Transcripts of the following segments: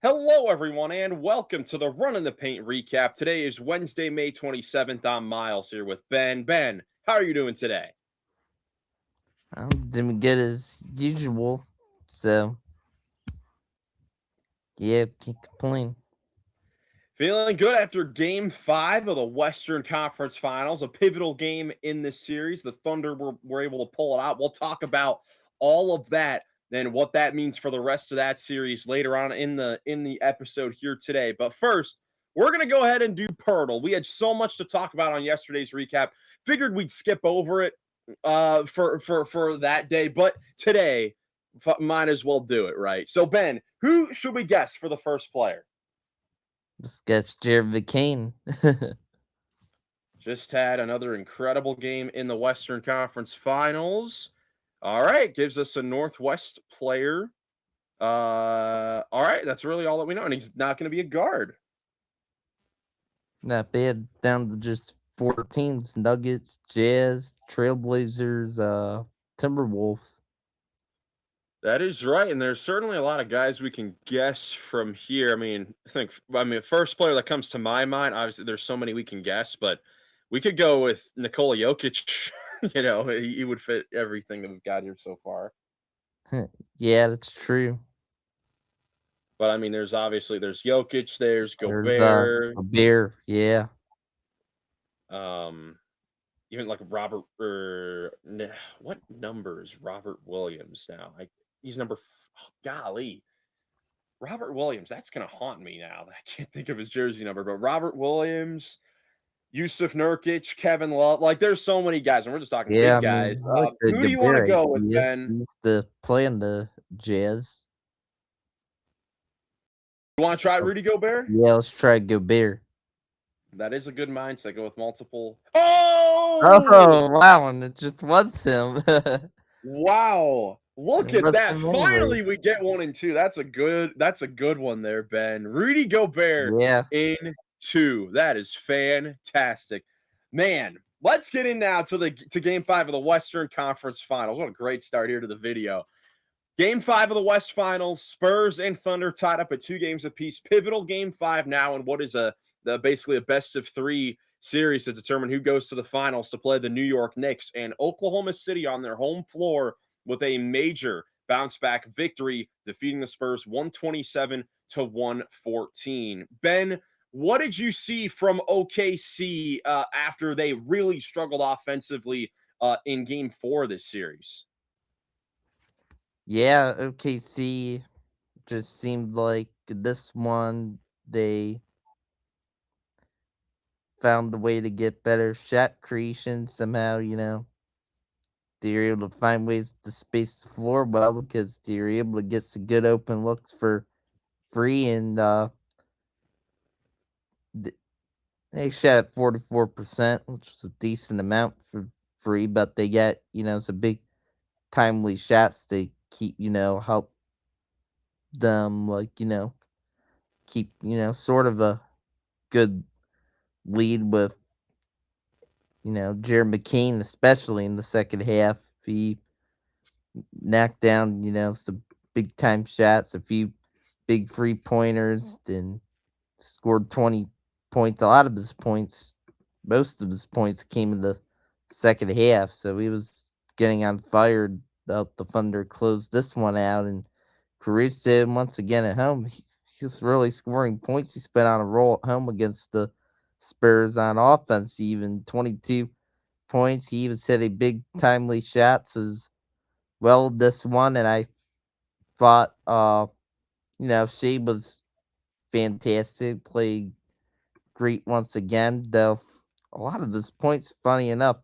Hello, everyone, and welcome to the Run in the Paint recap. Today is Wednesday, May 27th. I'm Miles here with Ben. Ben, how are you doing today? I'm doing good as usual. So yeah, can't complain. Feeling good after game five of the Western Conference Finals, a pivotal game in this series. The Thunder were able to pull it out. We'll talk about all of that and what that means for the rest of that series later on in the episode here today. But first, we're gonna go ahead and do Pirtle. We had so much to talk about on yesterday's recap. Figured we'd skip over it for that day, but today might as well do it, right? So Ben, who should we guess for the first player? Just guess Jared McCain. Just had another incredible game in the Western Conference Finals. All right, gives us a Northwest player. All right, that's really all that we know, and he's not going to be a guard. Not bad. Down to just four teams: Nuggets, Jazz, Trailblazers, Timberwolves. That is right, and there's certainly a lot of guys we can guess from here. I mean, first player that comes to my mind. Obviously, there's so many we can guess, but we could go with Nikola Jokic. He would fit everything that we've got here so far. Yeah, that's true. But I mean, there's Jokic, there's There's Gobert, a bear. Yeah, um, even like what number is Robert Williams now? He's golly, Robert Williams. That's gonna haunt me now. I can't think of his jersey number, but Robert Williams, Yusuf Nurkic, Kevin Love. Like, there's so many guys, and we're just talking yeah. big I guys. mean, I like the Who do you want to Gobert go with, idea. Ben? He used to play in the Jazz. You want to try So, Rudy Gobert? yeah, let's try Gobert. That is a good mindset. Go with multiple. Oh, Oh wow, and it just was him. wow. Look at What's that. him anyway? Finally we get 1 and 2. That's a good one there, Ben. Rudy Gobert Yeah. in 2. That is fantastic. Man, let's get in now to game 5 of the Western Conference Finals. What a great start here to the video. Game 5 of the West Finals, Spurs and Thunder tied up at 2 games apiece. Pivotal game 5 now in what is basically a best of 3 series to determine who goes to the finals to play the New York Knicks and Oklahoma City on their home floor with a major bounce back victory, defeating the Spurs 127 to 114. Ben, what did you see from OKC after they really struggled offensively in game 4 of this series? Yeah, OKC just seemed like this one they found a way to get better shot creation somehow, They were able to find ways to space the floor well because they were able to get some good open looks for free and th- they shot at 44%, which was a decent amount for free, but they get, some big timely shots to keep, help them keep, sort of a good lead with, Jared McCain, especially in the second half. He knocked down, some big time shots, a few big 3 pointers, and scored 20 points. A lot of his points, most of his points came in the second half. So he was getting on fire. The Thunder closed this one out, and Caruso once again at home. He was really scoring points. He's been on a roll at home against the Spurs on offense. Even 22 points. He was hitting big timely shots as well this one, and I thought Shea was fantastic, played great once again, though a lot of his points, funny enough,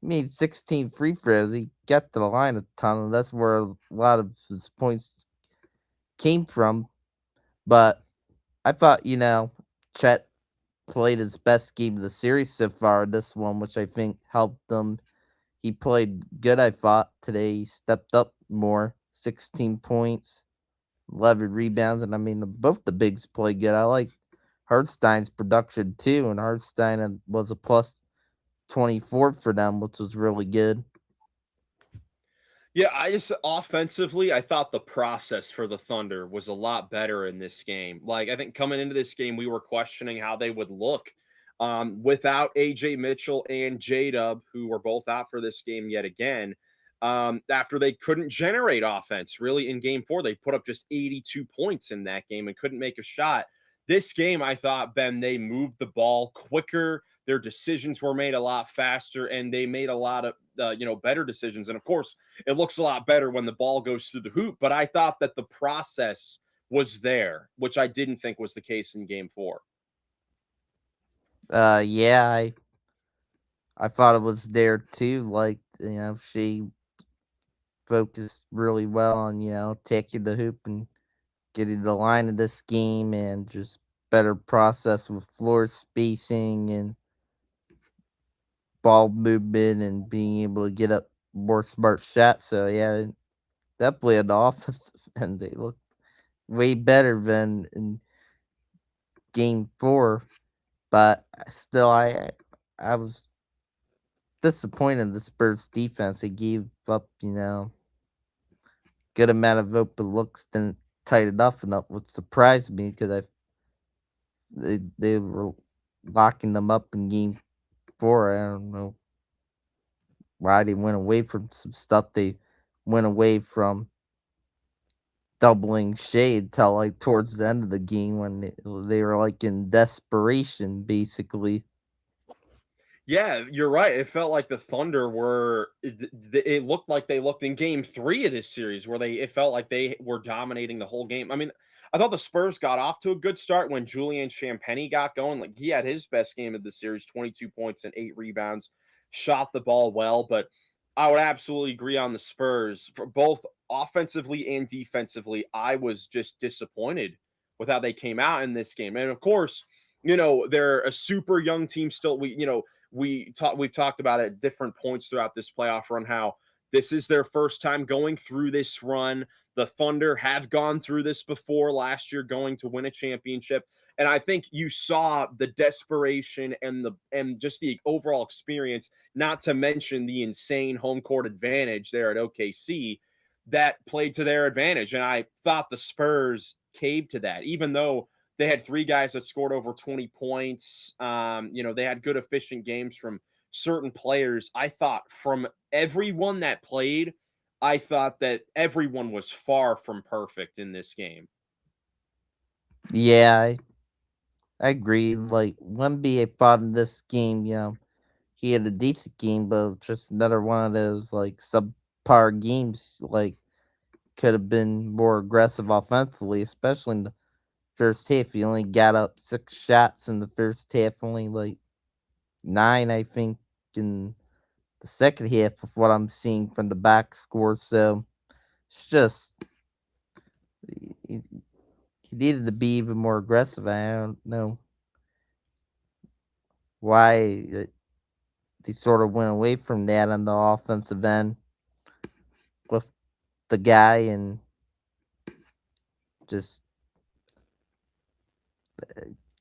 he made 16 free throws. He got to the line a ton, and that's where a lot of his points came from. But I thought, Chet played his best game of the series so far, this one, which I think helped him. He played good, I thought, today. He stepped up more, 16 points, 11 rebounds, and I mean, both the bigs played good. I like Hartstein's production too, and Hartstein was a plus 24 for them, which was really good. Yeah, I just offensively, I thought the process for the Thunder was a lot better in this game. Like, I think coming into this game, we were questioning how they would look without AJ Mitchell and J Dub, who were both out for this game yet again. After they couldn't generate offense really in game four, they put up just 82 points in that game and couldn't make a shot. This game, I thought, Ben, they moved the ball quicker. Their decisions were made a lot faster, and they made a lot of better decisions. And of course, it looks a lot better when the ball goes through the hoop. But I thought that the process was there, which I didn't think was the case in game four. Yeah, I thought it was there too. Like, she focused really well on, taking the hoop and getting the line of this game and just better process with floor spacing and ball movement and being able to get up more smart shots. So yeah, definitely an offensive end. They look way better than in game four. But still, I was disappointed in the Spurs defense. They gave up, good amount of open looks, didn't tight enough enough, which surprised me because they were locking them up in game four. I don't know why they went away from some stuff. They went away from doubling shade till like towards the end of the game when they were like in desperation, basically. Yeah, you're right. It felt like the Thunder were. It looked like they looked in Game Three of this series, where they. It felt like they were dominating the whole game. I mean, I thought the Spurs got off to a good start when Julian Champagnie got going. Like he had his best game of the series, 22 points and 8 rebounds, shot the ball well. But I would absolutely agree on the Spurs for both offensively and defensively. I was just disappointed with how they came out in this game, and of course, they're a super young team still. We've talked about it at different points throughout this playoff run how this is their first time going through this run. The Thunder have gone through this before last year, going to win a championship. And I think you saw the desperation and just the overall experience, not to mention the insane home court advantage there at OKC that played to their advantage. And I thought the Spurs caved to that, even though they had three guys that scored over 20 points. They had good, efficient games from certain players. I thought from everyone that played, I thought that everyone was far from perfect in this game. Yeah, I agree. Like Wemby, I thought in this game, he had a decent game, but it was just another one of those like subpar games. Like could have been more aggressive offensively, especially in the first half. He only got up 6 shots in the first half, only like 9, I think, in the second half of what I'm seeing from the back score. So it's just he, he needed to be even more aggressive. I don't know why they sort of went away from that on the offensive end with the guy and just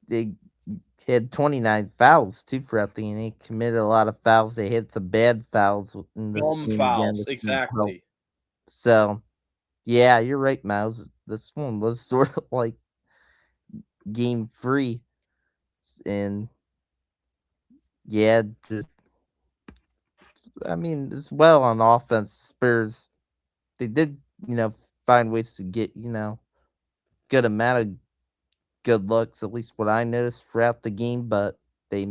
they had 29 fouls too throughout the game. They committed a lot of fouls. They hit some bad fouls in this Dumb game again. fouls, This didn't help. exactly. So yeah, you're right, Miles. This one was sort of like game three, and yeah, just I mean, as well on offense, Spurs they did find ways to get good amount of good looks. At least what I noticed throughout the game, but they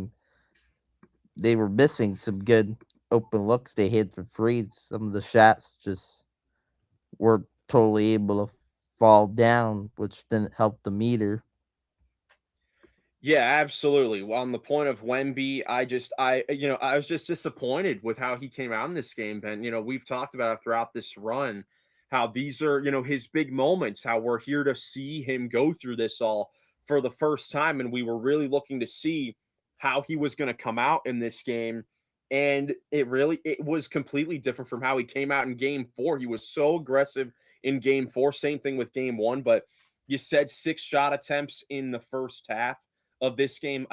they were missing some good open looks they hit for free. Some of the shots just were totally able to fall down, which didn't help the meter. Yeah, absolutely. Well, on the point of Wemby, I was just disappointed with how he came out in this game, Ben. We've talked about it throughout this run, how these are, his big moments, how we're here to see him go through this all for the first time. And we were really looking to see how he was going to come out in this game. And it was completely different from how he came out in game four. He was so aggressive in game four. Same thing with game one, but you said 6 shot attempts in the first half of this game.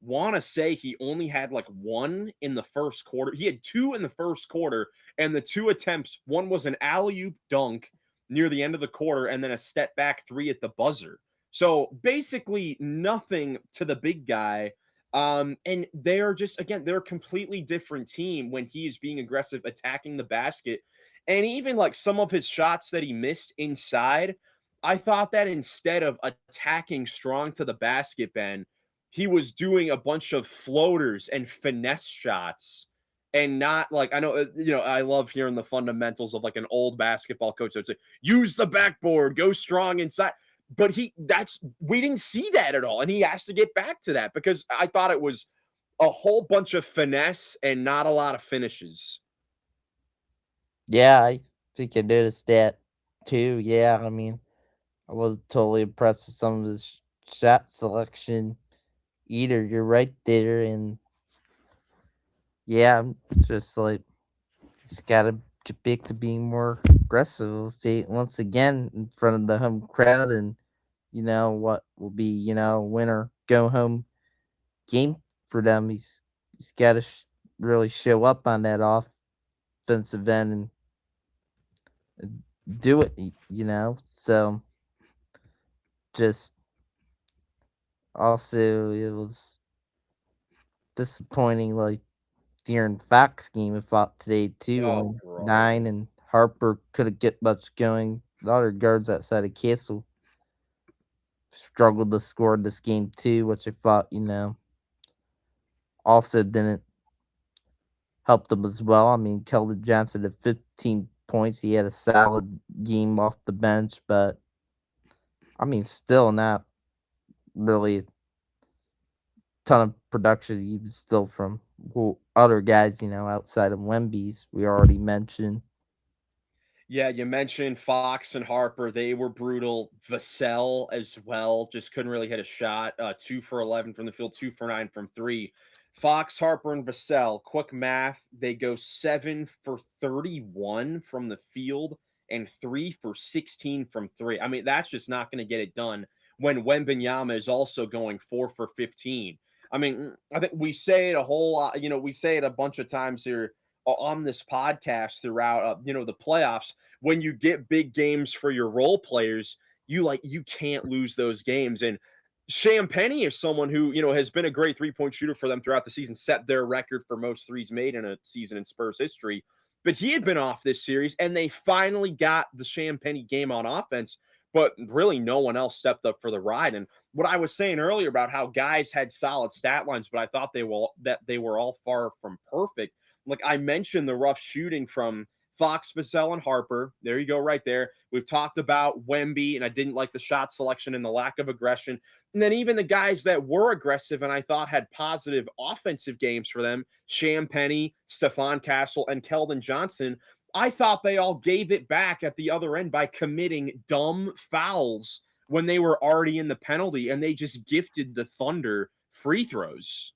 want to say he only had like one in the first quarter. He had two in the first quarter, and the two attempts, one was an alley-oop dunk near the end of the quarter, and then a step back three at the buzzer. So basically nothing to the big guy. And they're just, again, they're a completely different team when he is being aggressive, attacking the basket. And even like some of his shots that he missed inside, I thought that instead of attacking strong to the basket, Ben, he was doing a bunch of floaters and finesse shots, and not like, I know, I love hearing the fundamentals of like an old basketball coach that would say, use the backboard, go strong inside. But we didn't see that at all. And he has to get back to that, because I thought it was a whole bunch of finesse and not a lot of finishes. Yeah, I think I noticed that too. Yeah, I mean, I was totally impressed with some of his shot selection. Either you're right there, and yeah, I'm just like he's got to get back to being more aggressive. We'll see once again in front of the home crowd, and what will be winner go home game for them. He's got to really show up on that offensive end and do it. So just also it was disappointing, like De'Aaron Fox game we fought today too. Oh, Only bro. 9, and Harper couldn't get much going. The other guards outside of Castle struggled to score this game too, which I thought also didn't help them as well. I mean, Keldon Johnson at 15 points, he had a solid game off the bench, but I mean, still not really ton of production, even still from other guys, outside of Wemby's we already mentioned. Yeah, you mentioned Fox and Harper. They were brutal. Vassell as well. Just couldn't really hit a shot. 2 for 11 from the field, 2 for 9 from three. Fox, Harper, and Vassell. Quick math. They go 7 for 31 from the field and 3 for 16 from three. I mean, that's just not going to get it done when Wembenyama is also going 4 for 15. I mean, I think we say it a whole lot. We say it a bunch of times here on this podcast throughout the playoffs. When you get big games for your role players, you can't lose those games. And Champagny is someone who has been a great 3-point shooter for them throughout the season, set their record for most threes made in a season in Spurs history. But he had been off this series, and they finally got the Champagny game on offense, but really no one else stepped up for the ride. And what I was saying earlier about how guys had solid stat lines, but I thought they were all far from perfect. Like I mentioned, the rough shooting from Fox, Vassell, and Harper. There you go, right there. We've talked about Wemby, and I didn't like the shot selection and the lack of aggression. And then even the guys that were aggressive and I thought had positive offensive games for them, Champagny, Stephon Castle, and Keldon Johnson, I thought they all gave it back at the other end by committing dumb fouls when they were already in the penalty, and they just gifted the Thunder free throws.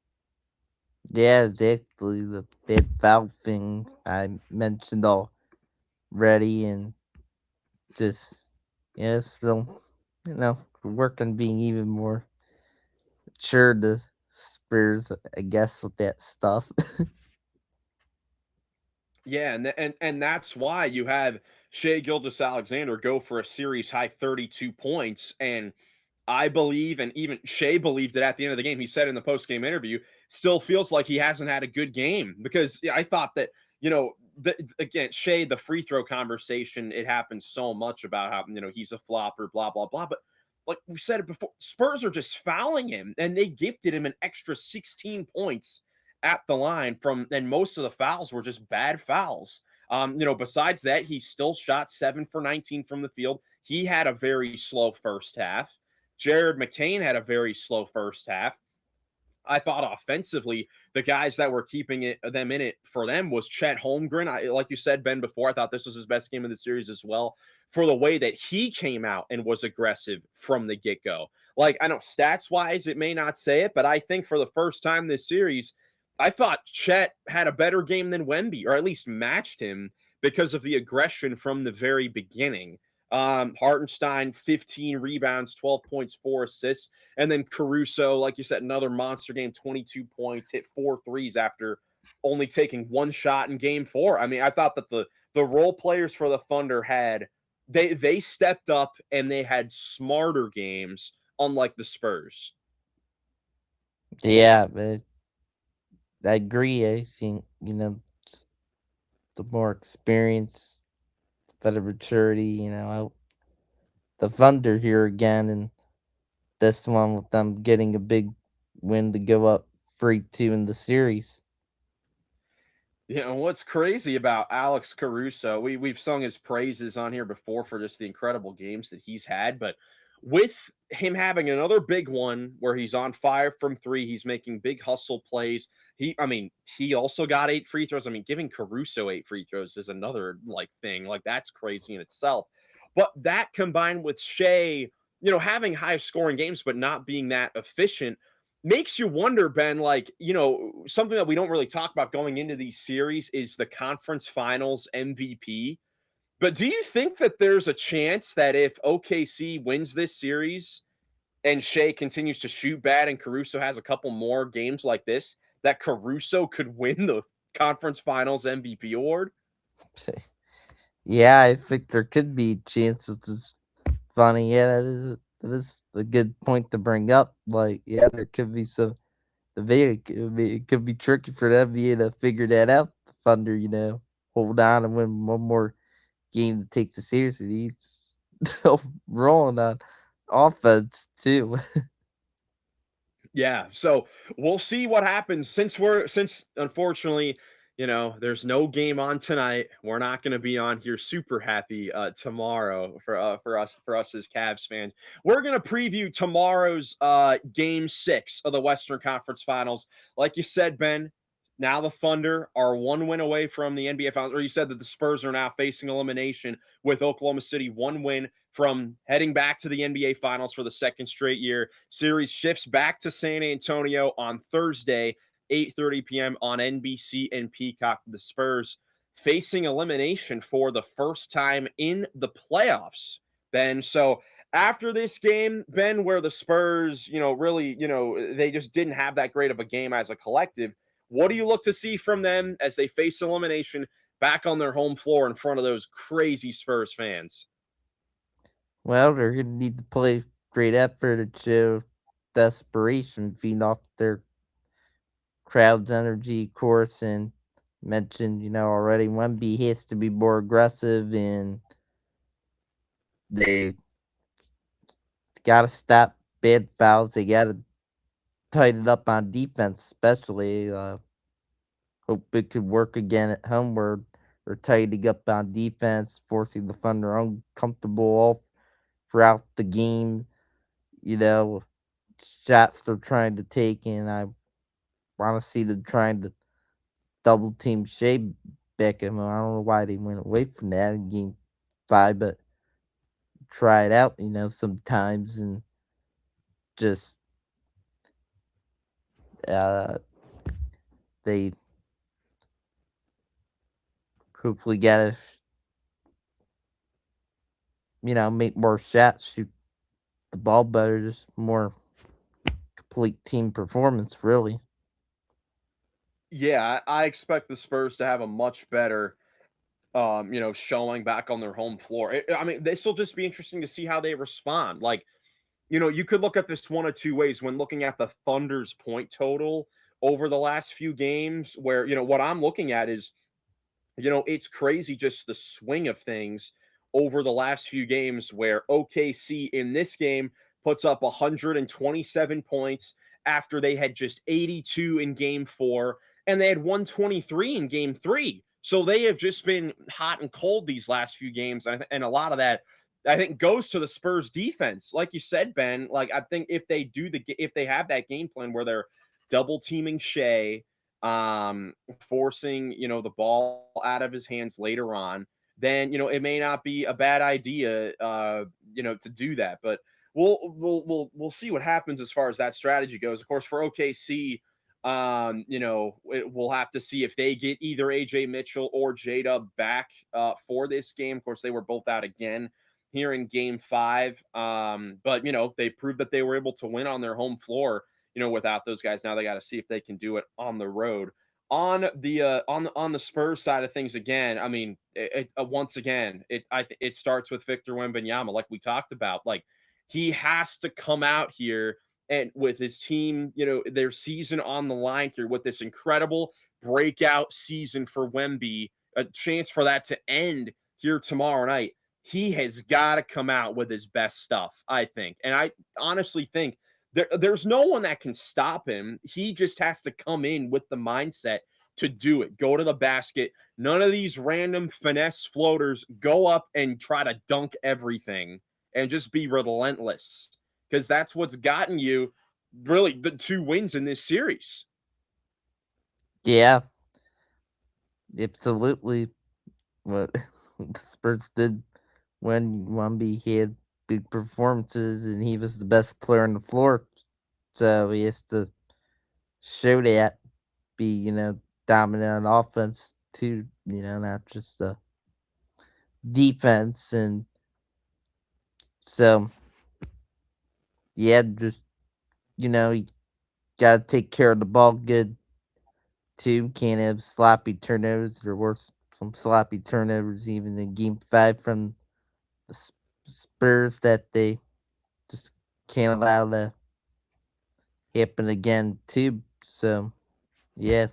Yeah, exactly. The bad foul thing I mentioned already, and just still, work on being even more mature. The Spurs, I guess, with that stuff. Yeah, and that's why you have Shea Gilgeous-Alexander go for a series high 32 points, and I believe, and even Shea believed it at the end of the game. He said in the post game interview, still feels like he hasn't had a good game, because I thought that again, Shea, the free throw conversation, it happens so much about how he's a flopper, blah blah blah, but like we said it before, Spurs are just fouling him, and they gifted him an extra 16 points at the line and most of the fouls were just bad fouls. Besides that, he still shot 7 for 19 from the field. He had a very slow first half. Jared McCain had a very slow first half. I thought offensively, the guys that were keeping them in it for them was Chet Holmgren. Like you said, Ben, before, I thought this was his best game of the series as well, for the way that he came out and was aggressive from the get-go. Like, I know stats-wise, it may not say it, but I think for the first time this series, I thought Chet had a better game than Wemby, or at least matched him because of the aggression from the very beginning. Hartenstein, 15 rebounds, 12 points, 4 assists. And then Caruso, like you said, another monster game, 22 points, hit 4 threes after only taking one shot in game 4. I mean, I thought that the role players for the Thunder had they stepped up and they had smarter games, unlike the Spurs. Yeah, but I agree. I think, just the more experience, the better maturity, the Thunder here again, and this one with them getting a big win to go up 3-2 in the series. What's crazy about Alex Caruso, we've sung his praises on here before for just the incredible games that he's had, but with him having another big one where he's on fire from 3, he's making big hustle plays. He also got 8 free throws. I mean, giving Caruso 8 free throws is another thing. Like, that's crazy in itself. But that combined with Shea, having high scoring games but not being that efficient makes you wonder, Ben, something that we don't really talk about going into these series is the conference finals MVP. But do you think that there's a chance that if OKC wins this series and Shea continues to shoot bad and Caruso has a couple more games like this, that Caruso could win the conference finals MVP award? Yeah, I think there could be chances. It's funny. Yeah, that is a good point to bring up. Like, yeah, there could be some debate. It could be tricky for the NBA to figure that out. The Thunder, hold on and win one more game that takes it seriously. He's still rolling on offense too. Yeah, so we'll see what happens since unfortunately, there's no game on tonight. We're not going to be on here super happy tomorrow for us as Cavs fans. We're going to preview tomorrow's game 6 of the Western Conference Finals. Like you said, Ben, now the Thunder are one win away from the NBA Finals, or you said that the Spurs are now facing elimination with Oklahoma City one win from heading back to the NBA Finals for the second straight year. Series shifts back to San Antonio on Thursday, 8:30 p.m. on NBC and Peacock. The Spurs facing elimination for the first time in the playoffs, Ben. So after this game, Ben, where the Spurs, really, they just didn't have that great of a game as a collective. What do you look to see from them as they face elimination back on their home floor in front of those crazy Spurs fans? Well, they're gonna need to play great effort to show desperation, feeding off their crowd's energy, of course, and mentioned, already Wemby has to be more aggressive, and they gotta stop bad fouls. They gotta tighten up on defense, especially. Hope it could work again at home where they're tightening up on defense, forcing the Thunder uncomfortable all throughout the game. You know, shots they're trying to take, and I want to see them trying to double team Shea Beckham. I don't know why they went away from that in game 5, but try it out, sometimes and just uh they hopefully gotta make more shots, shoot the ball better, just more complete team performance, really. Yeah, I expect the Spurs to have a much better, showing back on their home floor. I mean, this will just be interesting to see how they respond. Like, you could look at this one of two ways when looking at the Thunder's point total over the last few games, where, what I'm looking at is it's crazy just the swing of things over the last few games where OKC in this game puts up 127 points after they had just 82 in game 4 and they had 123 in game 3. So they have just been hot and cold these last few games, and a lot of that I think goes to the Spurs defense. Like you said, Ben, like I think if they have that game plan where they're double teaming Shea, forcing, the ball out of his hands later on, then, it may not be a bad idea, to do that. But we'll see what happens as far as that strategy goes. Of course, for OKC, we'll have to see if they get either AJ Mitchell or J Dub back for this game. Of course, they were both out again here in game five. But they proved that they were able to win on their home floor, without those guys. Now they got to see if they can do it on the road. On the Spurs side of things again, I mean, once again, it starts with Victor Wembanyama, like we talked about. Like he has to come out here and with his team, their season on the line here with this incredible breakout season for Wemby, a chance for that to end here tomorrow night. He has got to come out with his best stuff, I think. And I honestly think there's no one that can stop him. He just has to come in with the mindset to do it. Go to the basket. None of these random finesse floaters. Go up and try to dunk everything and just be relentless, because that's what's gotten you really the 2 wins in this series. Yeah, absolutely. What the Spurs did when Wemby had big performances and he was the best player on the floor. So he has to show that, be, dominant on offense too, not just defense. And so, yeah, just, you got to take care of the ball good too. Can't have sloppy turnovers. There were some sloppy turnovers even in game five from the Spurs that they just can't allow to happen again too. So, yeah.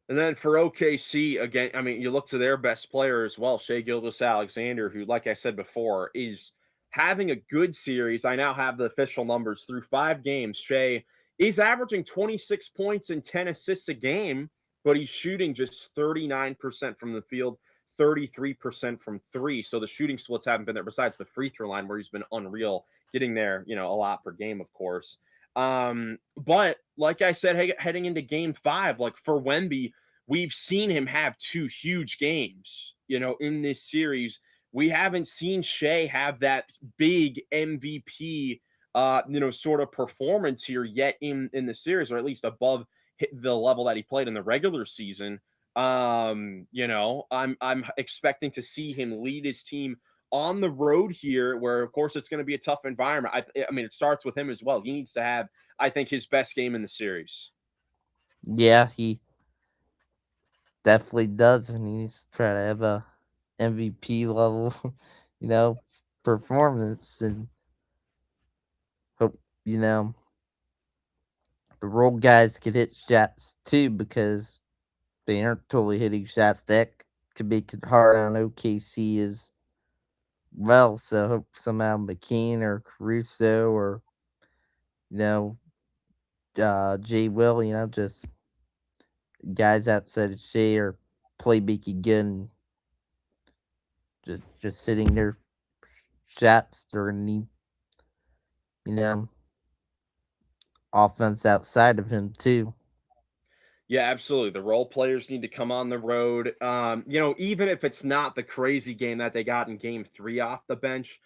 And then for OKC, again, I mean, you look to their best player as well, Shea Gilgeous-Alexander, who, like I said before, is having a good series. I now have the official numbers through 5 games. Shea is averaging 26 points and 10 assists a game, but he's shooting just 39% from the field, 33% from three. So the shooting splits haven't been there, besides the free throw line where he's been unreal, getting there, a lot per game, of course. But like I said, heading into game five, like for Wemby, we've seen him have 2 huge games, in this series. We haven't seen Shea have that big MVP, sort of performance here yet in the series, or at least above the level that he played in the regular season. I'm expecting to see him lead his team on the road here, where of course it's going to be a tough environment. I mean, it starts with him as well. He needs to have, I think, his best game in the series. Yeah, he definitely does. And he needs to try to have a MVP level, you know, performance. And hope, the role guys can hit shots too, because they aren't totally hitting shots. That could make it hard on OKC as well. So hope somehow McKean or Caruso or, you know, Jay Will, just guys outside of Shea or playmaking good and just hitting their shots. They're gonna need, you know, offense outside of him too. Yeah, absolutely. The role players need to come on the road. Even if it's not the crazy game that they got in game three off the bench,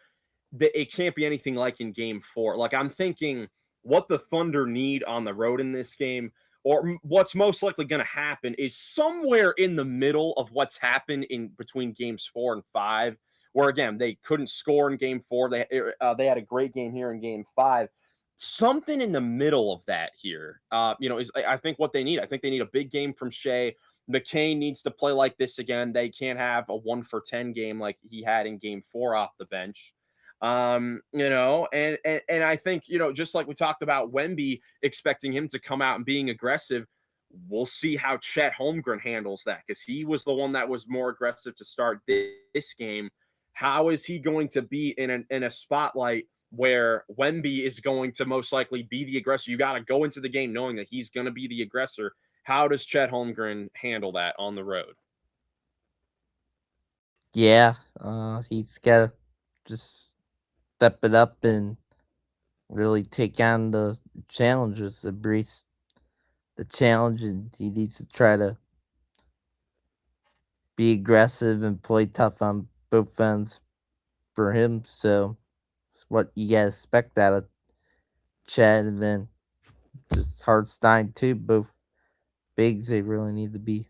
it can't be anything like in game four. Like I'm thinking what the Thunder need on the road in this game, or what's most likely going to happen, is somewhere in the middle of what's happened in between games 4 and 5, where again they couldn't score in game four. They had a great game here in game five. Something in the middle of that here, is I think what they need. I think they need a big game from Shea. McCain needs to play like this again. They can't have a 1 for 10 game like he had in game four off the bench. And I think, just like we talked about Wemby, expecting him to come out and being aggressive, we'll see how Chet Holmgren handles that, because he was the one that was more aggressive to start this game. How is he going to be in a spotlight where Wemby is going to most likely be the aggressor? You got to go into the game knowing that he's going to be the aggressor. How does Chet Holmgren handle that on the road? Yeah, he's got to just step it up and really take on the challenges, embrace the challenge, and he needs to try to be aggressive and play tough on both ends for him. So it's what you gotta expect out of Chad, and then just Hardstein too. Both bigs, they really need to be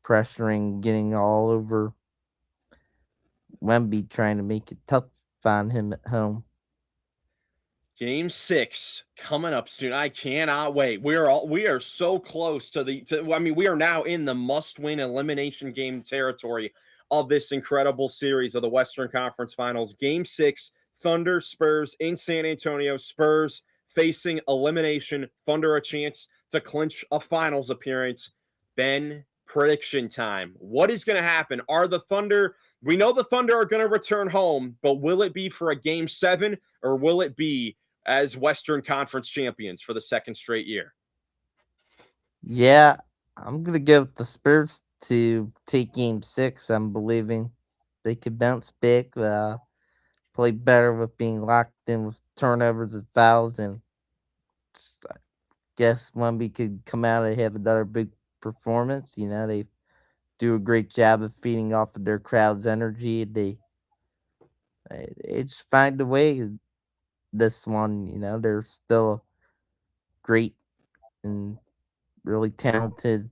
pressuring, getting all over Wemby trying to make it tough on him at home. Game 6 coming up soon. I cannot wait. We are so close I mean, we are now in the must-win elimination game territory of this incredible series of the Western Conference Finals. Game 6, Thunder Spurs in San Antonio. Spurs facing elimination. Thunder a chance to clinch a finals appearance. Ben, prediction time. What is going to happen? Are the Thunder We know the Thunder are going to return home, but will it be for a game 7 or will it be as Western Conference champions for the second straight year? Yeah, I'm gonna go with the Spurs to take Game 6. I'm believing they could bounce back, play better with being locked in with turnovers and fouls, and just, I guess Wemby could come out and have another big performance. They do a great job of feeding off of their crowd's energy. They just find a way. This one, they're still a great and really talented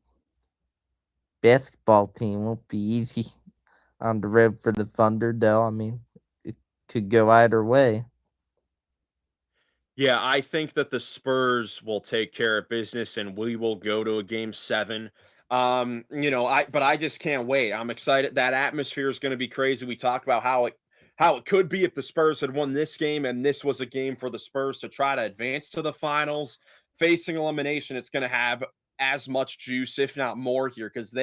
basketball team. Won't be easy on the road for the Thunder, though. I mean, it could go either way. Yeah, I think that the Spurs will take care of business and we will go to a game 7. I just can't wait. I'm excited. That atmosphere is going to be crazy. We talked about how it could be if the Spurs had won this game and this was a game for the Spurs to try to advance to the finals. Facing elimination, it's going to have as much juice, if not more, here because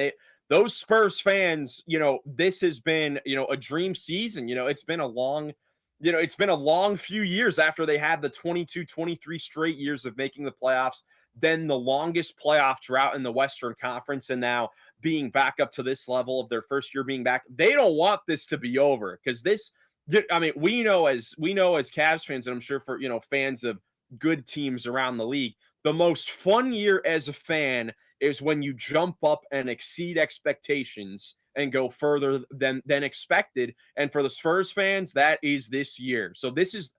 those Spurs fans, this has been, a dream season. It's been a long few years after they had the 22, 23 straight years of making the playoffs, then the longest playoff drought in the Western Conference, and now being back up to this level of their first year being back. They don't want this to be over because we know as Cavs fans, and I'm sure for fans of good teams around the league, the most fun year as a fan is when you jump up and exceed expectations and go further than expected. And for the Spurs fans, that is this year. So this is,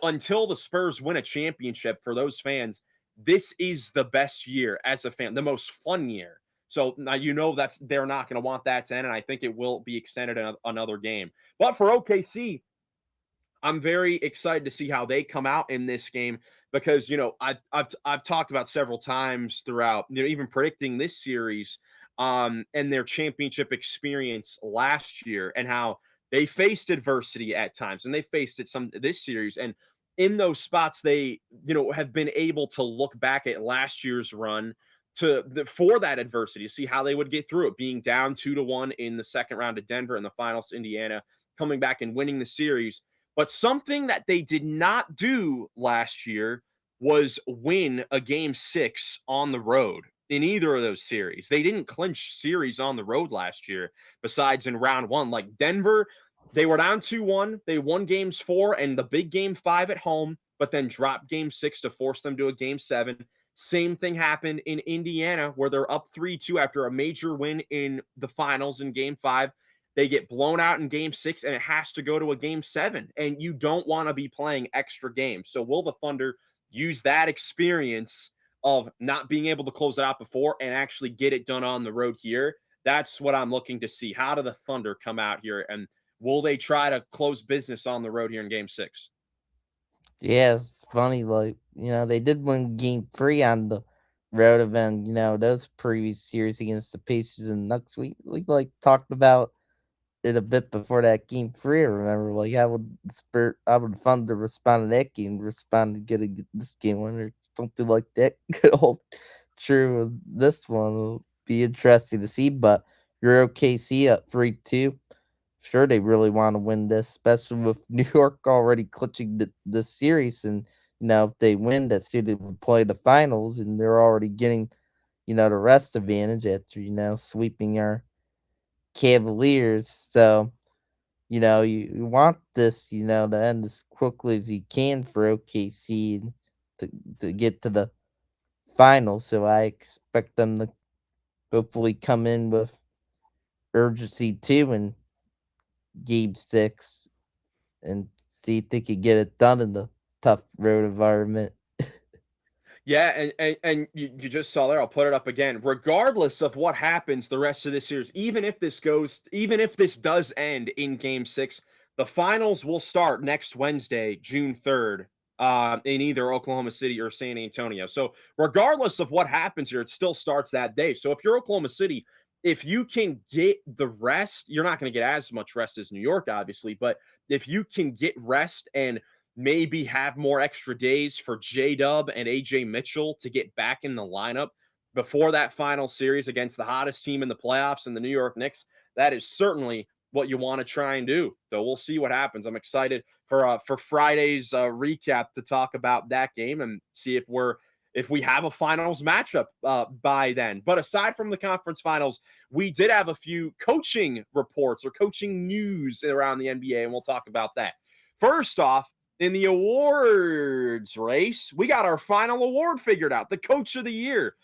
until the Spurs win a championship for those fans, this is the best year as a fan, the most fun year. So now that's they're not going to want that to end, and I think it will be extended another game. But for OKC, I'm very excited to see how they come out in this game because I've talked about several times throughout, even predicting this series and their championship experience last year and how they faced adversity at times and they faced it some this series, and in those spots they have been able to look back at last year's run for that adversity to see how they would get through it, being down 2-1 in the second round of Denver and the finals to Indiana, coming back and winning the series. But something that they did not do last year was win a game 6 on the road in either of those series. They didn't clinch series on the road last year, besides in round 1. Like Denver, they were down 2-1. They won games 4 and the big game 5 at home, but then dropped game 6 to force them to a game 7. Same thing happened in Indiana, where they're up 3-2 after a major win in the finals in game 5. They get blown out in game 6 and it has to go to a game 7. And you don't want to be playing extra games. So will the Thunder use that experience of not being able to close it out before and actually get it done on the road here? That's what I'm looking to see. How do the Thunder come out here, and will they try to close business on the road here in game 6? Yeah, it's funny. Like, they did win Game 3 on the road event. Those previous series against the Pacers and Nuggets. We like talked about it a bit before that Game 3. I remember, like, how would Thunder respond to that game? Respond to getting this game winner, something like that. Could hold true with this one. Will be interesting to see. But your OKC at 3-2. Sure, they really want to win this, especially with New York already clutching the series. And, if they win, that's who they would play the finals. And they're already getting, the rest advantage after, sweeping our Cavaliers. So, you want this, to end as quickly as you can for OKC to, to get to the finals. So I expect them to hopefully come in with urgency too in game 6 and see if they could get it done in the tough road environment. Yeah, and you just saw there. I'll put it up again. Regardless of what happens the rest of this series, even if this does end in Game 6, the finals will start next Wednesday, June 3rd, in either Oklahoma City or San Antonio. So regardless of what happens here, it still starts that day. So if you're Oklahoma City, if you can get the rest, you're not going to get as much rest as New York, obviously, but if you can get rest and maybe have more extra days for J Dub and AJ Mitchell to get back in the lineup before that final series against the hottest team in the playoffs and the New York Knicks. That is certainly what you want to try and do. So we'll see what happens. I'm excited for Friday's recap to talk about that game and see if we have a finals matchup by then. But aside from the conference finals, we did have a few coaching reports or coaching news around the NBA, and we'll talk about that. First off, in the awards race, we got our final award figured out. The coach of the year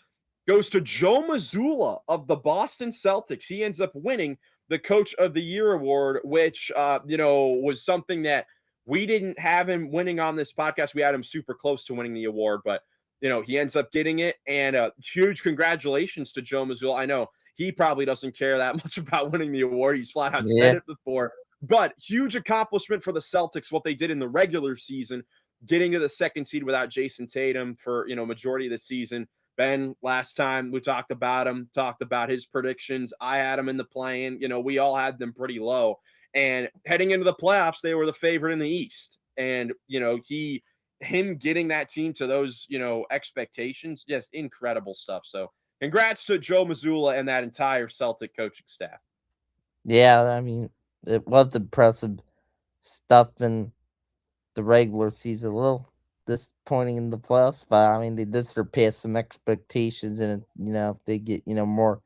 goes to Joe Mazzulla of the Boston Celtics. He ends up winning the coach of the year award, which, was something that we didn't have him winning on this podcast. We had him super close to winning the award, but, he ends up getting it. And huge congratulations to Joe Mazzulla. I know he probably doesn't care that much about winning the award. He's flat out said Yeah. it before. But huge accomplishment for the Celtics, what they did in the regular season, getting to the second seed without Jason Tatum for, majority of the season. Ben, last time we talked about him, talked about his predictions. I had him in the play-in. We all had them pretty low. And heading into the playoffs, they were the favorite in the East. And, him getting that team to those, expectations, just incredible stuff. So congrats to Joe Mazzulla and that entire Celtic coaching staff. Yeah, I mean, it was impressive stuff in the regular season. A little disappointing in the playoffs, but I mean, they did surpass some expectations. And, if they get, more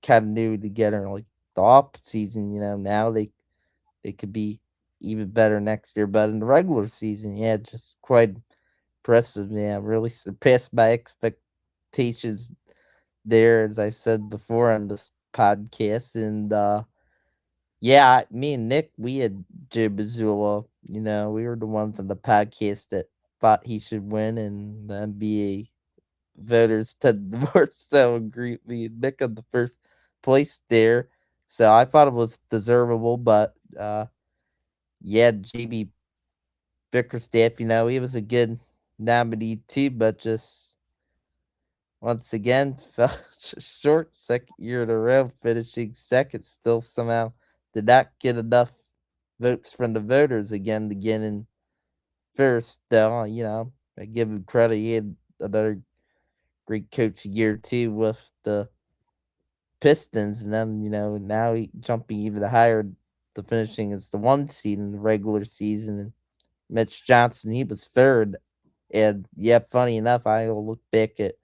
continuity together, like the off season, now they could be even better next year. But in the regular season, yeah, just quite impressive. Yeah, really surpassed my expectations there, as I've said before on this podcast. And yeah, me and Nick, we had Jim Missoula. We were the ones on the podcast that thought he should win, and the NBA voters tend to more so agree with me and Nick on the first place there. So I thought it was deservable, but yeah, JB Bickerstaff, he was a good nominee too, but just once again fell short second year in a row, finishing second. Still somehow did not get enough votes from the voters again to get in first. Though, I give him credit. He had another great coach year too with the Pistons, and then now he jumping even higher to finishing as the one seed in the regular season. And Mitch Johnson, he was third. And yeah, funny enough, I look back at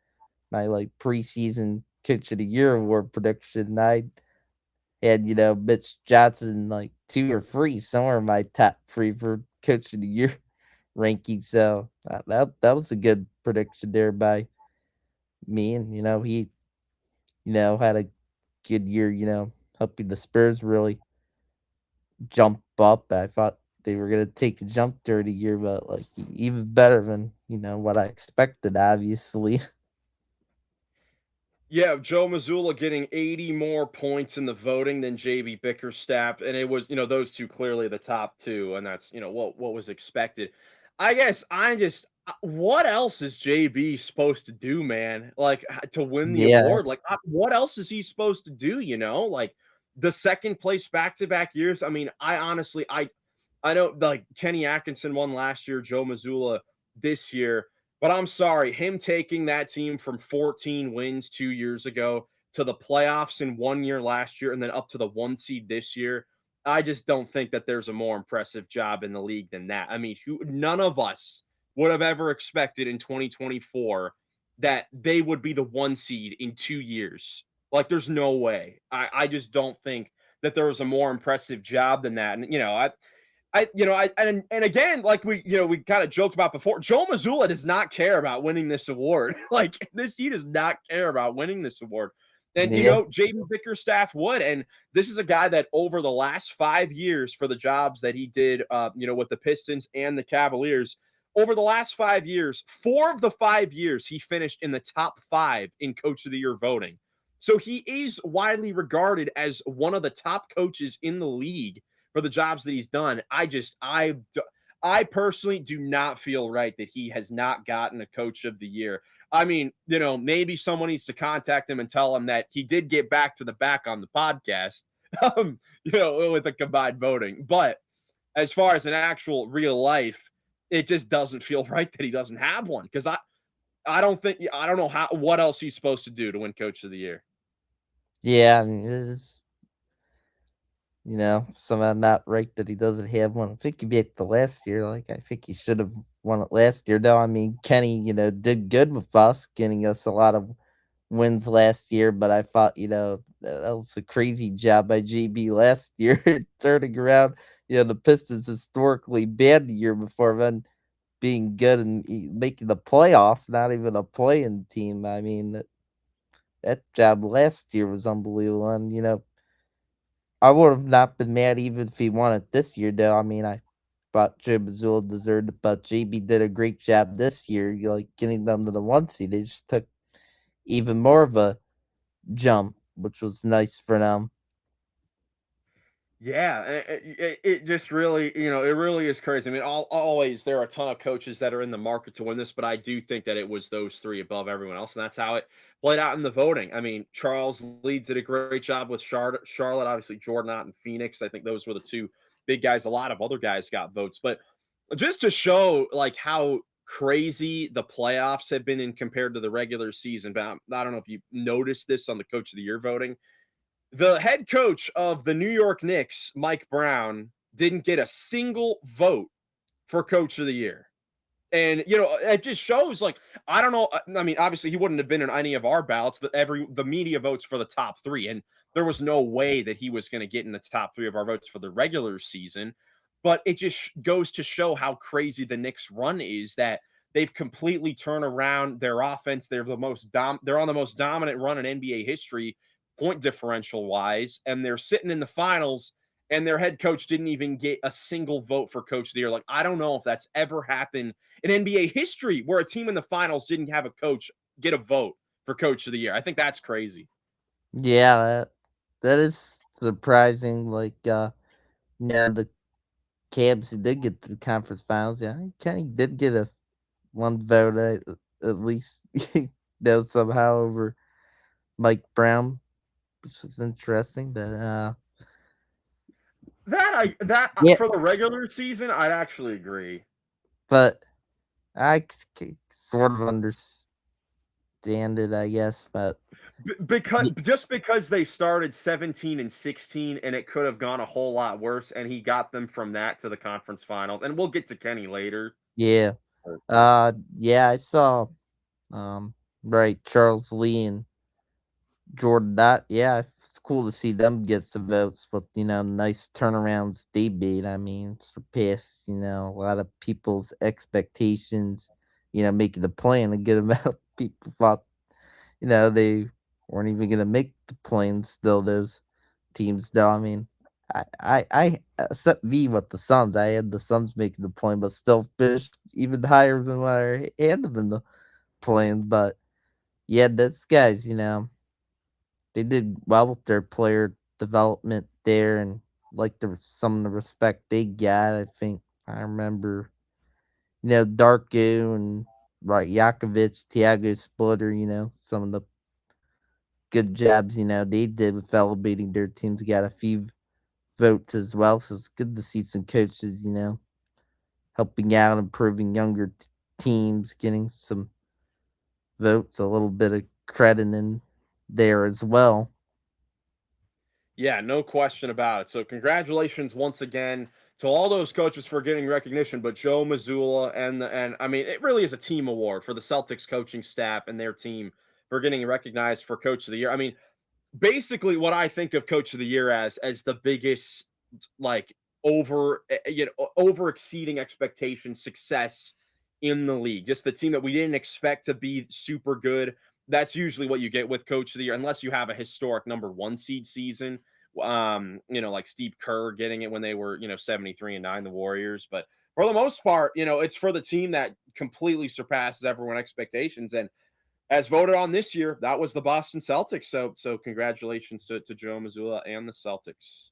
my preseason coach of the year award prediction. I had Mitch Johnson like 2 or 3 somewhere in my top 3 for coach of the year ranking. So that was a good prediction there by me. And he had a good year. Helping the Spurs really jump up. I thought they were gonna take a jump during the year, but even better than what I expected. Obviously, Yeah, Joe Mazzulla getting 80 more points in the voting than JB Bickerstaff, and it was, those two clearly the top two, and that's, what was expected. I guess what else is JB supposed to do, man? Like to win the yeah, award? Like what else is he supposed to do, Like the second place back-to-back years? I mean, I honestly I know like Kenny Atkinson won last year, Joe Mazzulla this year. But I'm sorry, him taking that team from 14 wins 2 years ago to the playoffs in 1 year last year and then up to the 1 seed this year, I just don't think that there's a more impressive job in the league than that. I mean, none of us would have ever expected in 2024 that they would be the 1 seed in 2 years. Like, there's no way. I just don't think that there was a more impressive job than that. And, and again, like we kind of joked about before, Joe Mazzulla does not care about winning this award. He does not care about winning this award. And yeah, JB Bickerstaff would. And this is a guy that over the last 5 years for the jobs that he did, with the Pistons and the Cavaliers, over the last 5 years, 4 of the 5 years he finished in the top 5 in Coach of the Year voting. So he is widely regarded as one of the top coaches in the league for the jobs that he's done. I personally do not feel right that he has not gotten a Coach of the Year. I mean, maybe someone needs to contact him and tell him that he did get back to the back on the podcast, with the combined voting. But as far as an actual real life, it just doesn't feel right that he doesn't have one, because I don't know what else he's supposed to do to win Coach of the Year. Yeah, I mean, it's, somehow not right that he doesn't have one. I think he back to last year. Like, I think he should have won it last year. Though, I mean, Kenny, did good with us, getting us a lot of wins last year. But I thought, that was a crazy job by JB last year, turning around. The Pistons historically bad the year before, then being good and making the playoffs, not even a playing team. I mean, that job last year was unbelievable. And, I would have not been mad even if he won it this year, though. I mean, I thought Joe Mazzulla deserved it, but JB did a great job this year, getting them to the 1 seed. They just took even more of a jump, which was nice for them. Yeah, it just really, it really is crazy. I mean, always there are a ton of coaches that are in the market to win this, but I do think that it was those three above everyone else, and that's how it played out in the voting. I mean, Charles Lee did a great job with Charlotte, obviously Jordan Ott and Phoenix. I think those were the two big guys. A lot of other guys got votes, but just to show like how crazy the playoffs have been in compared to the regular season. But I don't know if you noticed this on the Coach of the Year voting. The head coach of the New York Knicks, Mike Brown, didn't get a single vote for Coach of the Year. And it just shows, like, I don't know. I mean, obviously, he wouldn't have been in any of our ballots. The media votes for the top three, and there was no way that he was going to get in the top three of our votes for the regular season. But it just goes to show how crazy the Knicks run is, that they've completely turned around their offense. They're on the most dominant run in NBA history, point differential wise, and they're sitting in the finals. And their head coach didn't even get a single vote for Coach of the Year. Like, I don't know if that's ever happened in NBA history where a team in the finals didn't have a coach get a vote for Coach of the Year. I think that's crazy. Yeah, that is surprising. Like, the Cavs did get to the conference finals. Yeah, Kenny did get a one vote at least, somehow over Mike Brown, which is interesting. But That yeah, for the regular season, I'd actually agree. but sort of understand it, I guess. But Because they started 17 and 16, and it could have gone a whole lot worse, and he got them from that to the conference finals. And we'll get to Kenny later. yeah, yeah, I saw right, Charles Lee and Jordan Dot. Yeah, it's cool to see them get some votes, but nice turnarounds they made. I mean, surpassed a lot of people's expectations. Making the plan, a good amount of people thought they weren't even gonna make the plane. Still, those teams, though. I mean, I except me with the Suns. I had the Suns making the plane, but still finished even higher than what I had them in the plane. But yeah, those guys, they did well with their player development there, and like some of the respect they got. I think I remember, Darko and right Yakovic, Tiago Splitter. Some of the good jobs they did with elevating their teams. Got a few votes as well, so it's good to see some coaches helping out, improving younger teams, getting some votes, a little bit of credit in there as well. Yeah, no question about it. So congratulations once again to all those coaches for getting recognition, but Joe Mazzulla and I mean, it really is a team award for the Celtics coaching staff and their team for getting recognized for Coach of the Year. I mean, basically what I think of Coach of the Year as the biggest, like, over exceeding expectations success in the league. Just the team that we didn't expect to be super good. That's usually what you get with Coach of the Year, unless you have a historic number 1 seed season. Like Steve Kerr getting it when they were 73-9, the Warriors. But for the most part, it's for the team that completely surpasses everyone's expectations. And as voted on this year, that was the Boston Celtics. So congratulations to Joe Mazzulla and the Celtics.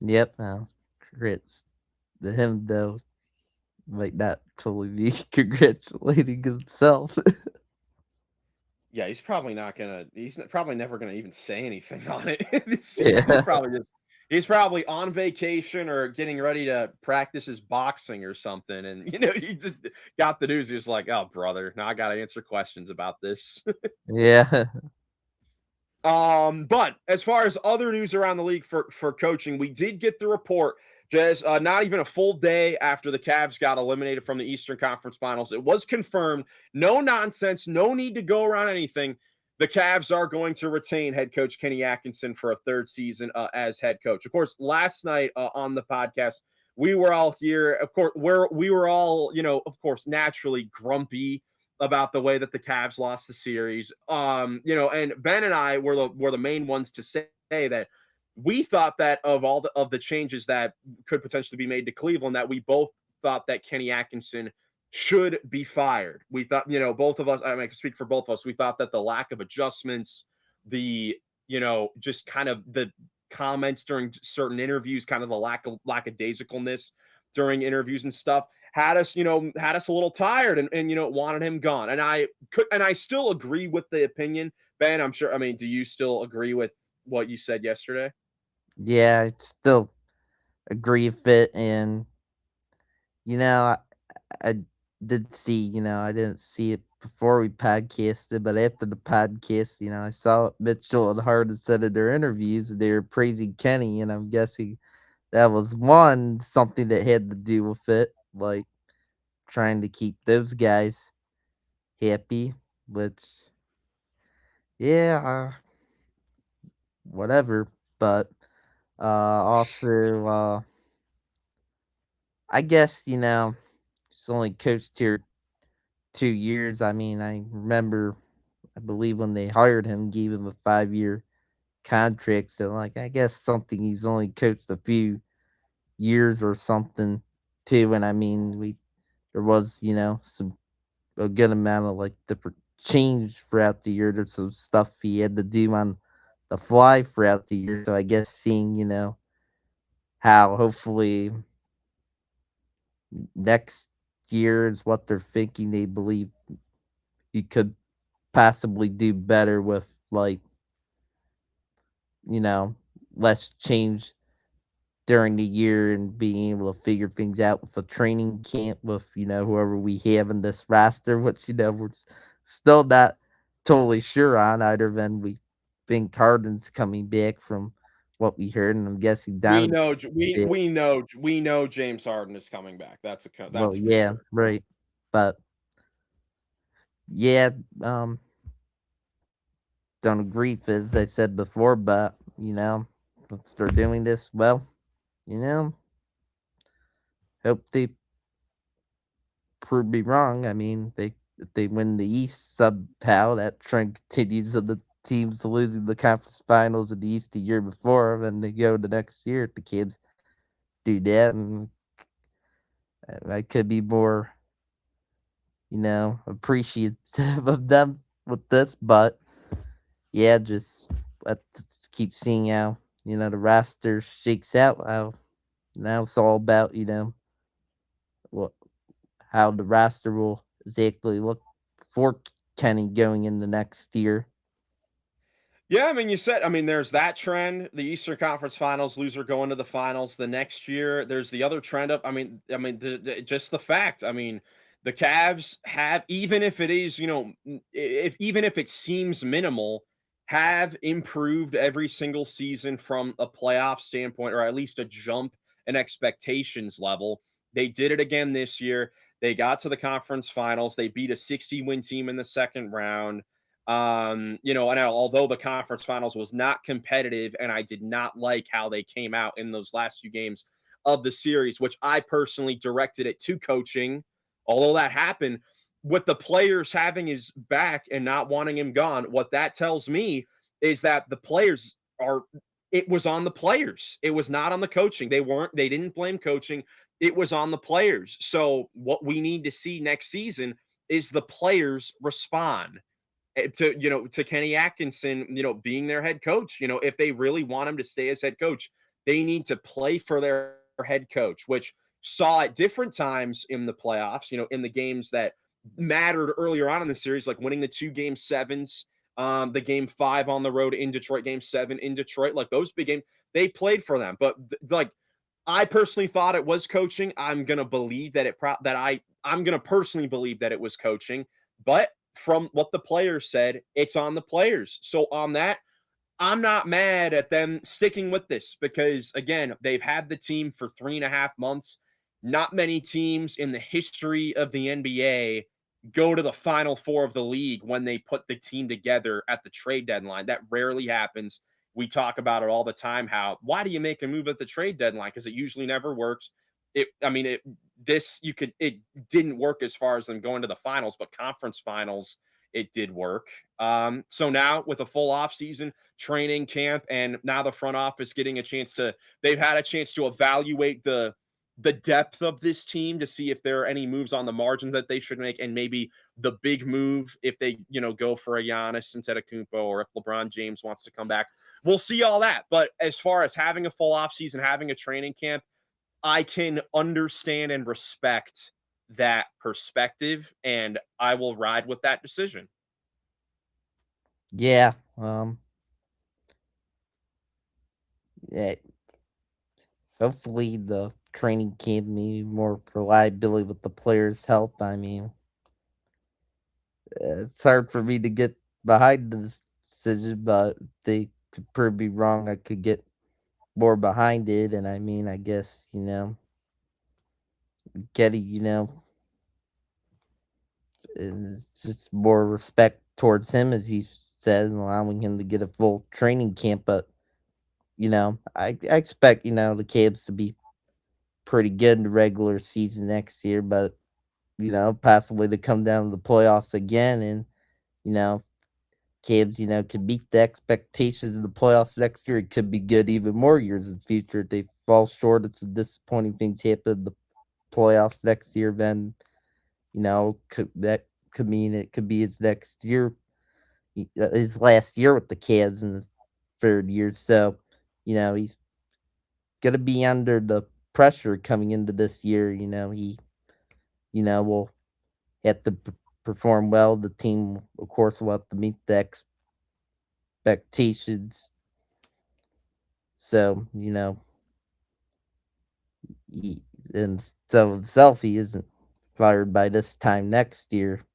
Yep. Congrats to him though. Might not totally be congratulating himself. Yeah, he's probably not gonna. He's probably never gonna even say anything on it this season. Yeah. He's probably on vacation or getting ready to practice his boxing or something. And he just got the news. He was like, "Oh, brother, now I got to answer questions about this." Yeah. But as far as other news around the league for coaching, we did get the report just not even a full day after the Cavs got eliminated from the Eastern Conference Finals. It was confirmed. No nonsense. No need to go around anything. The Cavs are going to retain head coach Kenny Atkinson for a third season as head coach. Of course, last night on the podcast, we were all here. Of course, we were all, of course, naturally grumpy about the way that the Cavs lost the series. And Ben and I were the main ones to say that we thought that of all the changes that could potentially be made to Cleveland, that we both thought that Kenny Atkinson should be fired. We thought, both of us, I can speak for both of us, we thought that the lack of adjustments, the, just kind of the comments during certain interviews, kind of the lackadaisicalness during interviews and stuff, had us a little tired and wanted him gone. And I still agree with the opinion. Ben, I'm sure, I mean, do you still agree with what you said yesterday? Yeah, I still agree with it. And, you know, I did see, I didn't see it before we podcasted, but after the podcast, I saw Mitchell and Harden said in their interviews they were praising Kenny, and I'm guessing that was something that had to do with it, like trying to keep those guys happy, which, yeah, whatever. But also, I guess, he's only coached here 2 years. I mean, I remember, I believe when they hired him, gave him a 5-year contract. So, like, I guess something he's only coached a few years or something too. And I mean, there was, some a good amount of like different change throughout the year. There's some stuff he had to do on the fly throughout the year. So I guess seeing, how hopefully next year is what they're thinking. They believe he could possibly do better with like, you know, less change during the year and being able to figure things out with a training camp with, whoever we have in this roster, which, we're still not totally sure on either than we think Harden's coming back from what we heard, and I'm guessing We Donovan. know we know James Harden is coming back. Well, That's for yeah, sure. right. But yeah, don't agree with it, as I said before, but once they're doing this, well, hope they prove me wrong. I mean, if they win the East somehow, that trend continues of the teams losing the conference finals in the East the year before, and they go the next year if the Cavs do that. And I could be more, appreciative of them with this, but yeah, just let's keep seeing how, the roster shakes out. How now it's all about, what how the roster will exactly look for Kenny going in the next year. Yeah, I mean, there's that trend. The Eastern Conference Finals loser going to the finals the next year. There's the other trend of, just the fact. I mean, the Cavs have, even if it is, even if it seems minimal, have improved every single season from a playoff standpoint, or at least a jump in expectations level. They did it again this year. They got to the conference finals. They beat a 60-win team in the second round. And although the conference finals was not competitive and I did not like how they came out in those last 2 games of the series, which I personally directed it to coaching, although that happened with the players having his back and not wanting him gone, what that tells me is that it was on the players. It was not on the coaching. They didn't blame coaching. it was on the players. So what we need to see next season is the players respond to to Kenny Atkinson, being their head coach. If they really want him to stay as head coach, they need to play for their head coach, which saw at different times in the playoffs, in the games that mattered earlier on in the series, like winning the 2 game 7s, the game 5 on the road in Detroit, game 7 in Detroit, like those big games, they played for them. But like I personally thought it was coaching. I'm gonna believe that I'm gonna personally believe that it was coaching. But from what the players said, it's on the players. So on that, I'm not mad at them sticking with this because again, they've had the team for 3.5 months. Not many teams in the history of the NBA go to the final four of the league when they put the team together at the trade deadline. That rarely happens. We talk about it all the time. How why do you make a move at the trade deadline? Because it usually never works. I mean, it didn't work as far as them going to the finals, but conference finals, it did work. So now with a full off season, training camp, and now the front office getting a chance to they've had a chance to evaluate the depth of this team to see if there are any moves on the margins that they should make, and maybe the big move if they go for a Giannis instead of Kumpo, or if LeBron James wants to come back. We'll see all that. But as far as having a full offseason, having a training camp, I can understand and respect that perspective, and I will ride with that decision. Yeah. Yeah. Hopefully the training camp me more reliability with the players' help. I mean, it's hard for me to get behind this decision, but they could prove me wrong. I could get more behind it, and I mean, I guess getting it's just more respect towards him, as he said, and allowing him to get a full training camp. But I expect the Cavs to be pretty good in the regular season next year, but possibly to come down to the playoffs again, and you know, Cavs, could meet the expectations of the playoffs next year. It could be good even more years in the future. If they fall short, it's a disappointing things happen in the playoffs next year. Then could mean it could be his next year, his last year with the Cavs in his third year. So he's gonna be under the pressure coming into this year. He will have to perform well. The team, of course, will have to meet the expectations. So, he, and so himself, he isn't fired by this time next year.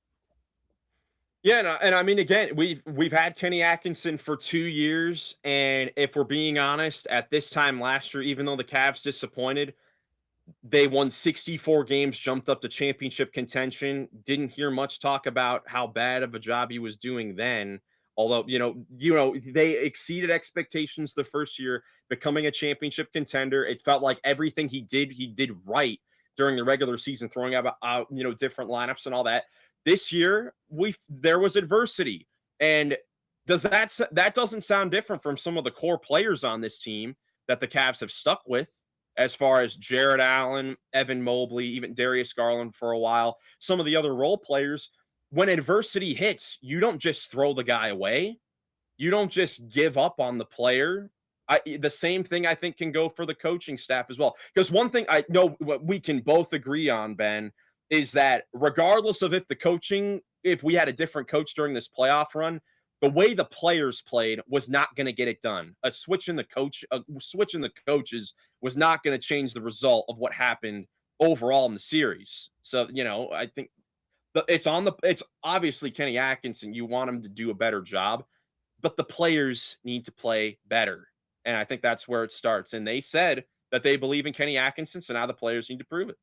Yeah, and I mean, again, we've had Kenny Atkinson for 2 years, and if we're being honest, at this time last year, even though the Cavs disappointed, they won 64 games, jumped up to championship contention. Didn't hear much talk about how bad of a job he was doing then. Although, they exceeded expectations the first year, becoming a championship contender. It felt like everything he did right during the regular season, throwing out different lineups and all that. This year, there was adversity. And that doesn't sound different from some of the core players on this team that the Cavs have stuck with, as far as Jared Allen, Evan Mobley, even Darius Garland for a while, some of the other role players. When adversity hits, you don't just throw the guy away. You don't just give up on the player. The same thing I think can go for the coaching staff as well. Because one thing I know what we can both agree on, Ben, is that regardless of if we had a different coach during this playoff run, the way the players played was not going to get it done. A switch in the coaches was not going to change the result of what happened overall in the series. So, I think it's obviously Kenny Atkinson. You want him to do a better job, but the players need to play better. And I think that's where it starts. And they said that they believe in Kenny Atkinson, so now the players need to prove it.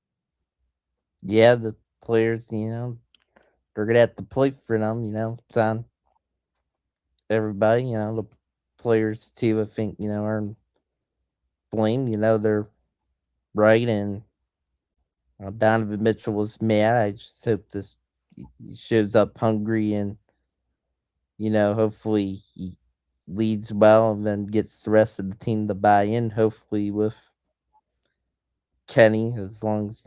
Yeah, the players, they're gonna have to play for them. It's on everybody. The players too. I think are blamed. They're right, and Donovan Mitchell was mad. I just hope this he shows up hungry, and hopefully he leads well and then gets the rest of the team to buy in. Hopefully with Kenny, as long as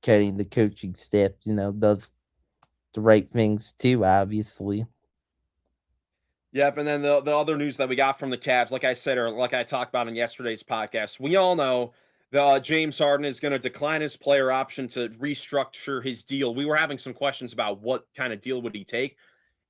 Kenny, the coaching staff, does the right things too. Obviously, Yep, and then the other news that we got from the Cavs, like I said, or like I talked about in yesterday's podcast, we all know the James Harden is going to decline his player option to restructure his deal. We were having some questions about what kind of deal would he take.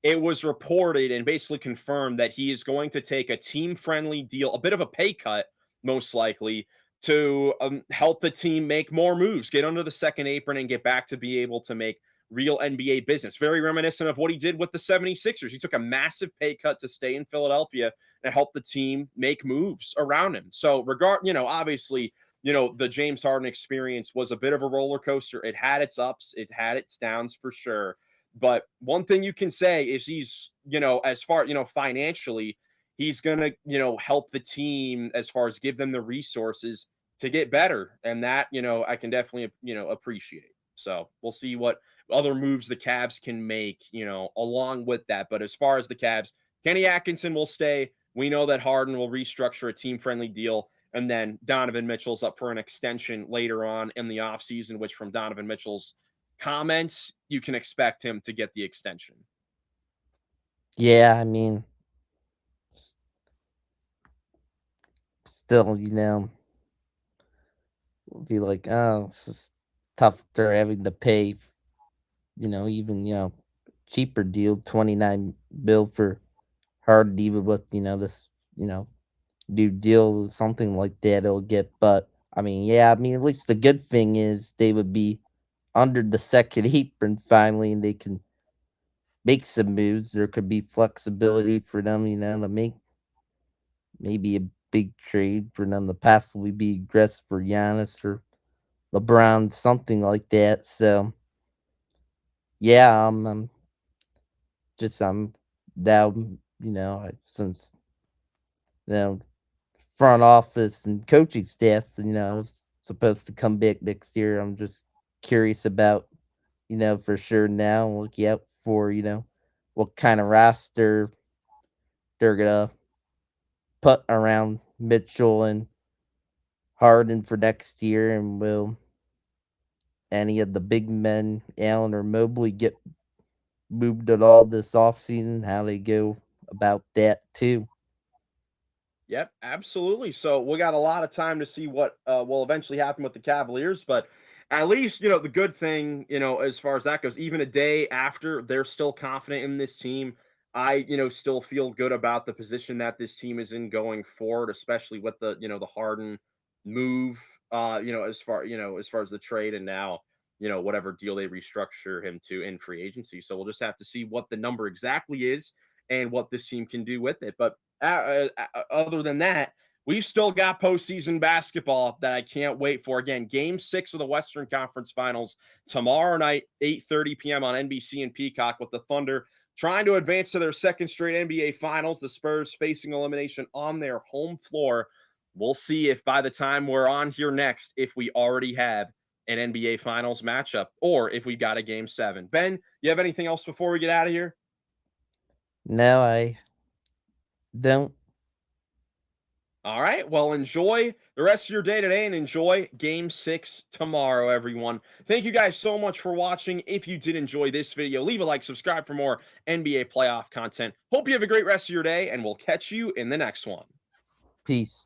It was reported and basically confirmed that he is going to take a team-friendly deal, a bit of a pay cut, most likely, to help the team make more moves, get under the second apron, and get back to be able to make real NBA business. Very reminiscent of what he did with the 76ers. He took a massive pay cut to stay in Philadelphia and help the team make moves around him. So, obviously, the James Harden experience was a bit of a roller coaster. It had its ups, it had its downs for sure. But one thing you can say is he's, as far, financially, he's going to, help the team as far as give them the resources to get better. And that, I can definitely, appreciate. So we'll see what other moves the Cavs can make, along with that. But as far as the Cavs, Kenny Atkinson will stay. We know that Harden will restructure a team friendly deal. And then Donovan Mitchell's up for an extension later on in the offseason, which from Donovan Mitchell's comments, you can expect him to get the extension. yeah. I mean, still, be like, oh, it's just tough. They're having to pay, even cheaper deal, 29 bill for Harden, even with this new deal, something like that. It'll get, but I mean, yeah. I mean, at least the good thing is they would be under the second apron finally, and they can make some moves. There could be flexibility for them, to make maybe a big trade for them to possibly be aggressive for Giannis or LeBron, something like that. So yeah, I'm down. Since you know front office and coaching staff, is supposed to come back next year. I'm just curious about, for sure now. Look out for what kind of roster they're gonna put around Mitchell and Harden for next year, and will any of the big men, Allen or Mobley, get moved at all this offseason? How they go about that too? Yep, absolutely. So we got a lot of time to see what will eventually happen with the Cavaliers, but at least the good thing, as far as that goes, even a day after, they're still confident in this team. I still feel good about the position that this team is in going forward, especially with the the Harden move. As far as the trade, and now whatever deal they restructure him to in free agency. So we'll just have to see what the number exactly is and what this team can do with it. But other than that, we've still got postseason basketball that I can't wait for. Again, Game 6 of the Western Conference Finals tomorrow night, 8:30 p.m. on NBC and Peacock, with the Thunder trying to advance to their second straight NBA Finals. The Spurs facing elimination on their home floor. We'll see if by the time we're on here next, if we already have an NBA Finals matchup or if we got a Game 7. Ben, you have anything else before we get out of here? No, I don't. All right. Well, enjoy the rest of your day today and enjoy Game 6 tomorrow, everyone. Thank you guys so much for watching. If you did enjoy this video, leave a like, subscribe for more NBA playoff content. Hope you have a great rest of your day, and we'll catch you in the next one. Peace.